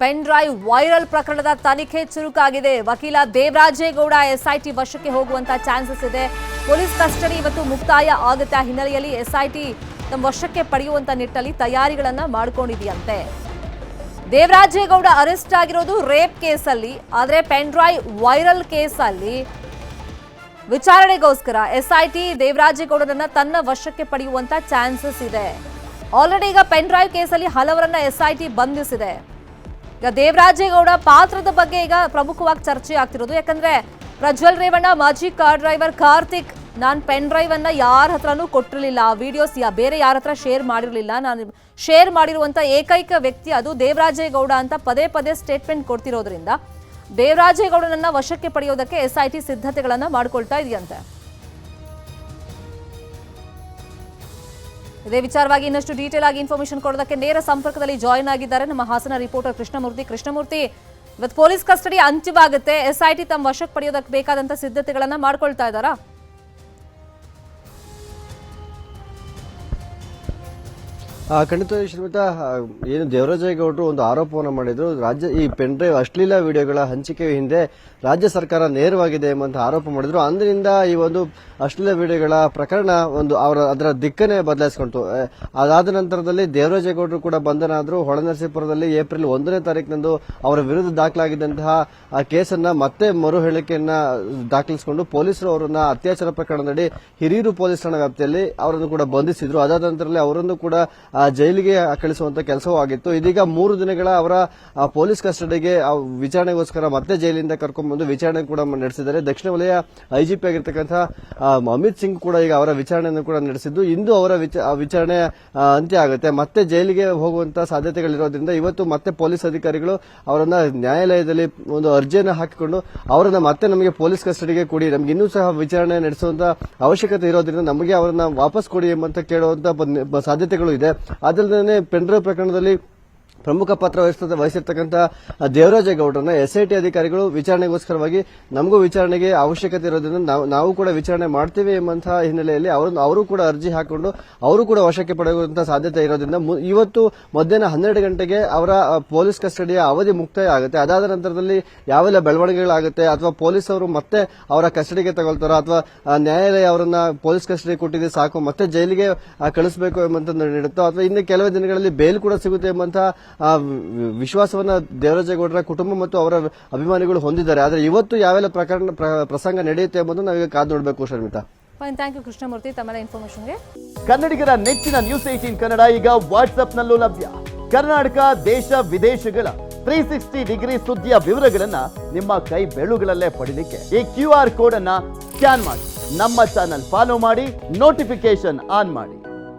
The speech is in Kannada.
ಪೆನ್ ಡ್ರೈವ್ ವೈರಲ್ ಪ್ರಕರಣದ ತನಿಖೆ ಚುರುಕಾಗಿದೆ. ವಕೀಲ ದೇವರಾಜೇಗೌಡ ಎಸ್ಐಟಿ ವಶಕ್ಕೆ ಹೋಗುವಂತ ಚಾನ್ಸಸ್ ಇದೆ. ಪೊಲೀಸ್ ಕಸ್ಟಡಿ ಇವತ್ತು ಮುಕ್ತಾಯ ಆಗುತ್ತೆ. ಹಿನ್ನೆಲೆಯಲ್ಲಿ ಎಸ್ಐಟಿ ತಮ್ಮ ವಶಕ್ಕೆ ಪಡೆಯುವಂತ ನಿಟ್ಟಿನಲ್ಲಿ ತಯಾರಿಗಳನ್ನ ಮಾಡಿಕೊಂಡಿದೆಯಂತೆ. ದೇವರಾಜೇಗೌಡ ಅರೆಸ್ಟ್ ಆಗಿರೋದು ರೇಪ್ ಕೇಸಲ್ಲಿ, ಆದರೆ ಪೆನ್ ಡ್ರೈವ್ ವೈರಲ್ ಕೇಸಲ್ಲಿ ವಿಚಾರಣೆಗೋಸ್ಕರ ಎಸ್ಐಟಿ ದೇವರಾಜೇಗೌಡರನ್ನ ತನ್ನ ವಶಕ್ಕೆ ಪಡೆಯುವಂತ ಚಾನ್ಸಸ್ ಇದೆ. ಆಲ್ರೆಡಿ ಈಗ ಪೆನ್ ಡ್ರೈವ್ ಕೇಸಲ್ಲಿ ಹಲವರನ್ನ ಎಸ್ಐಟಿ ಬಂಧಿಸಿದೆ. ಈಗ ದೇವರಾಜೇಗೌಡ ಪಾತ್ರದ ಬಗ್ಗೆ ಈಗ ಪ್ರಮುಖವಾಗಿ ಚರ್ಚೆ ಆಗ್ತಿರೋದು. ಯಾಕಂದ್ರೆ ಪ್ರಜ್ವಲ್ ರೇವಣ್ಣ, ಮಾಜಿ ಕಾರ್ ಡ್ರೈವರ್ ಕಾರ್ತಿಕ್, ನಾನು ಪೆನ್ ಡ್ರೈವ್ ಅನ್ನ ಯಾರ ಹತ್ರನೂ ಕೊಟ್ಟಿರಲಿಲ್ಲ, ವಿಡಿಯೋಸ್ ಬೇರೆ ಯಾರ ಹತ್ರ ಶೇರ್ ಮಾಡಿರಲಿಲ್ಲ, ನಾನು ಶೇರ್ ಮಾಡಿರುವಂತ ಏಕೈಕ ವ್ಯಕ್ತಿ ಅದು ದೇವರಾಜೇಗೌಡ ಅಂತ ಪದೇ ಪದೇ ಸ್ಟೇಟ್ಮೆಂಟ್ ಕೊಡ್ತಿರೋದ್ರಿಂದ ದೇವರಾಜೇಗೌಡನನ್ನ ವಶಕ್ಕೆ ಪಡೆಯೋದಕ್ಕೆ ಎಸ್ಐಟಿ ಸಿದ್ಧತೆಗಳನ್ನ ಮಾಡ್ಕೊಳ್ತಾ ಇದೆಯಂತೆ. ಇದೇ ವಿಚಾರವಾಗಿ ಇನ್ನಷ್ಟು ಡೀಟೇಲ್ ಆಗಿ ಇನ್ಫಾರ್ಮೇಶನ್ ಕೊಡೋದಕ್ಕೆ ನೇರ ಸಂಪರ್ಕದಲ್ಲಿ ಜಾಯಿನ್ ಆಗಿದ್ದಾರೆ ನಮ್ಮ ಹಾಸನ ರಿಪೋರ್ಟರ್ ಕೃಷ್ಣಮೂರ್ತಿ. ಇವತ್ತು ಪೊಲೀಸ್ ಕಸ್ಟಡಿ ಅಂತ್ಯವಾಗುತ್ತೆ. ಎಸ್ಐಟಿ ತಮ್ಮ ವಶಕ್ಕೆ ಪಡೆಯೋದಕ್ಕೆ ಬೇಕಾದಂತ ಸಿದ್ಧತೆಗಳನ್ನ ಮಾಡ್ಕೊಳ್ತಾ ಇದ್ದಾರಾ? ಖಂಡಿತ ಶ್ರೀಮಿತಾ, ಏನು ದೇವರಾಜೇಗೌಡರು ಒಂದು ಆರೋಪವನ್ನು ಮಾಡಿದ್ರು. ಈ ಪೆನ್ ಡ್ರೈವ್ ಅಶ್ಲೀಲ ವಿಡಿಯೋಗಳ ಹಂಚಿಕೆ ಹಿಂದೆ ರಾಜ್ಯ ಸರ್ಕಾರ ನೇರವಾಗಿದೆ ಎಂಬಂತ ಆರೋಪ ಮಾಡಿದ್ರು. ಅಂದಿನಿಂದ ಈ ಒಂದು ಅಶ್ಲೀಲ ವಿಡಿಯೋಗಳ ಪ್ರಕರಣ ಅದರ ದಿಕ್ಕನ್ನೇ ಬದಲಾಯಿಸಿಕೊಂಡಿತು. ಅದಾದ ನಂತರದಲ್ಲಿ ದೇವರಾಜೇಗೌಡರು ಕೂಡ ಬಂಧನ ಆದ್ರು. ಹೊಳೆನರಸೀಪುರದಲ್ಲಿ ಏಪ್ರಿಲ್ 1ನೇ ತಾರೀಕಿನಂದು ಅವರ ವಿರುದ್ಧ ದಾಖಲಾಗಿದ್ದಂತಹ ಕೇಸನ್ನ ಮತ್ತೆ ಮರು ಹೇಳಿಕೆಯನ್ನ ದಾಖಲಿಸಿಕೊಂಡು ಪೊಲೀಸರು ಅವರನ್ನ ಅತ್ಯಾಚಾರ ಪ್ರಕರಣದಡಿ ಹಿರಿಯೂರು ಪೊಲೀಸ್ ಠಾಣಾ ವ್ಯಾಪ್ತಿಯಲ್ಲಿ ಅವರನ್ನು ಕೂಡ ಬಂಧಿಸಿದ್ರು. ಅದಾದ ನಂತರದಲ್ಲಿ ಅವರನ್ನು ಕೂಡ ಜೈಲಿಗೆ ಕಳಿಸುವಂತ ಕೆಲಸವೂ ಆಗಿತ್ತು. ಇದೀಗ 3 ದಿನಗಳ ಅವರ ಪೊಲೀಸ್ ಕಸ್ಟಡಿಗೆ ವಿಚಾರಣೆಗೋಸ್ಕರ ಮತ್ತೆ ಜೈಲಿಂದ ಕರ್ಕೊಂಡ್ಬಂದು ವಿಚಾರಣೆ ಕೂಡ ನಡೆಸಿದ್ದಾರೆ. ದಕ್ಷಿಣ ವಲಯ ಐಜಿಪಿ ಆಗಿರ್ತಕ್ಕಂಥ ಅಮಿತ್ ಸಿಂಗ್ ಕೂಡ ಈಗ ಅವರ ವಿಚಾರಣೆಯನ್ನು ಕೂಡ ನಡೆಸಿದ್ದು, ಇಂದು ಅವರ ವಿಚಾರಣೆ ಅಂತ್ಯ ಆಗುತ್ತೆ. ಮತ್ತೆ ಜೈಲಿಗೆ ಹೋಗುವಂತಹ ಸಾಧ್ಯತೆಗಳಿರೋದ್ರಿಂದ ಇವತ್ತು ಮತ್ತೆ ಪೊಲೀಸ್ ಅಧಿಕಾರಿಗಳು ಅವರನ್ನ ನ್ಯಾಯಾಲಯದಲ್ಲಿ ಒಂದು ಅರ್ಜಿಯನ್ನು ಹಾಕಿಕೊಂಡು ಅವರನ್ನ ಮತ್ತೆ ನಮಗೆ ಪೊಲೀಸ್ ಕಸ್ಟಡಿಗೆ ಕೊಡಿ, ನಮ್ಗೆ ಇನ್ನೂ ಸಹ ವಿಚಾರಣೆ ನಡೆಸುವಂತ ಅವಶ್ಯಕತೆ ಇರೋದ್ರಿಂದ ನಮಗೆ ಅವರನ್ನ ವಾಪಸ್ ಕೊಡಿ ಎಂಬಂತ ಕೇಳುವಂತ ಸಾಧ್ಯತೆಗಳು ಇದೆ. ಅದಲ್ಲದೆ ಪೆನ್ ಡ್ರೈವ್ ಪ್ರಕರಣದಲ್ಲಿ ಪ್ರಮುಖ ಪಾತ್ರ ವಹಿಸಿರ್ತಕ್ಕಂಥ ದೇವರಾಜೇಗೌಡರನ್ನ ಎಸ್ಐಟಿ ಅಧಿಕಾರಿಗಳು ವಿಚಾರಣೆಗೋಸ್ಕರವಾಗಿ ನಮಗೂ ವಿಚಾರಣೆಗೆ ಅವಶ್ಯಕತೆ ಇರೋದ್ರಿಂದ ನಾವು ಕೂಡ ವಿಚಾರಣೆ ಮಾಡ್ತೀವಿ ಎಂಬಂತಹ ಹಿನ್ನೆಲೆಯಲ್ಲಿ ಅವರು ಕೂಡ ಅರ್ಜಿ ಹಾಕೊಂಡು ಅವರು ಕೂಡ ವಶಕ್ಕೆ ಪಡೆಯುವಂತಹ ಸಾಧ್ಯತೆ ಇರೋದ್ರಿಂದ ಇವತ್ತು ಮಧ್ಯಾಹ್ನ 12 ಗಂಟೆಗೆ ಅವರ ಪೊಲೀಸ್ ಕಸ್ಟಡಿಯ ಅವಧಿ ಮುಕ್ತಾಯ ಆಗುತ್ತೆ. ಅದಾದ ನಂತರದಲ್ಲಿ ಯಾವೆಲ್ಲ ಬೆಳವಣಿಗೆಗಳಾಗುತ್ತೆ, ಅಥವಾ ಪೊಲೀಸ್ ಅವರು ಮತ್ತೆ ಅವರ ಕಸ್ಟಡಿಗೆ ತಗೊಳ್ತಾರೋ, ಅಥವಾ ನ್ಯಾಯಾಲಯ ಅವರನ್ನ ಪೊಲೀಸ್ ಕಸ್ಟಡಿ ಕೊಟ್ಟಿದೆ ಸಾಕು ಮತ್ತೆ ಜೈಲಿಗೆ ಕಳಿಸಬೇಕು ಎಂಬಂತ ನೀಡುತ್ತೋ, ಅಥವಾ ಇನ್ನು ಕೆಲವೇ ದಿನಗಳಲ್ಲಿ ಬೇಲ್ ಕೂಡ ಸಿಗುತ್ತೆ ಎಂಬಂತಹ ವಿಶ್ವಾಸವನ್ನ ದೇವರಾಜೇಗೌಡರ ಕುಟುಂಬ ಮತ್ತು ಅವರ ಅಭಿಮಾನಿಗಳು ಹೊಂದಿದ್ದಾರೆ. ಆದರೆ ಇವತ್ತು ಯಾವೆಲ್ಲ ಪ್ರಸಂಗ ನಡೆಯುತ್ತೆ ಎಂಬುದು ನಾವೀಗ ಕಾದು ನೋಡಬೇಕು. ಶರ್ಮಿತಾ, ಥ್ಯಾಂಕ್ ಯು ಕೃಷ್ಣಮೂರ್ತಿ ತಮ್ಮ ಇನ್ಫಾರ್ಮೇಶನ್ಗೆ. ಕನ್ನಡಿಗರ ನೆಚ್ಚಿನ ನ್ಯೂಸ್ 18 ಕನ್ನಡ ಈಗ ವಾಟ್ಸ್ಆಪ್ನಲ್ಲೂ ಲಭ್ಯ. ಕರ್ನಾಟಕ, ದೇಶ ವಿದೇಶಗಳ 360 ಡಿಗ್ರಿ ಸುದ್ದಿಯ ವಿವರಗಳನ್ನ ನಿಮ್ಮ ಕೈ ಬೆರಳುಗಳಲ್ಲೇ ಪಡಿಲಿಕ್ಕೆ ಈ QR ಕೋಡ್ ಅನ್ನ ಸ್ಕ್ಯಾನ್ ಮಾಡಿ, ನಮ್ಮ ಚಾನಲ್ ಫಾಲೋ ಮಾಡಿ, ನೋಟಿಫಿಕೇಶನ್ ಆನ್ ಮಾಡಿ.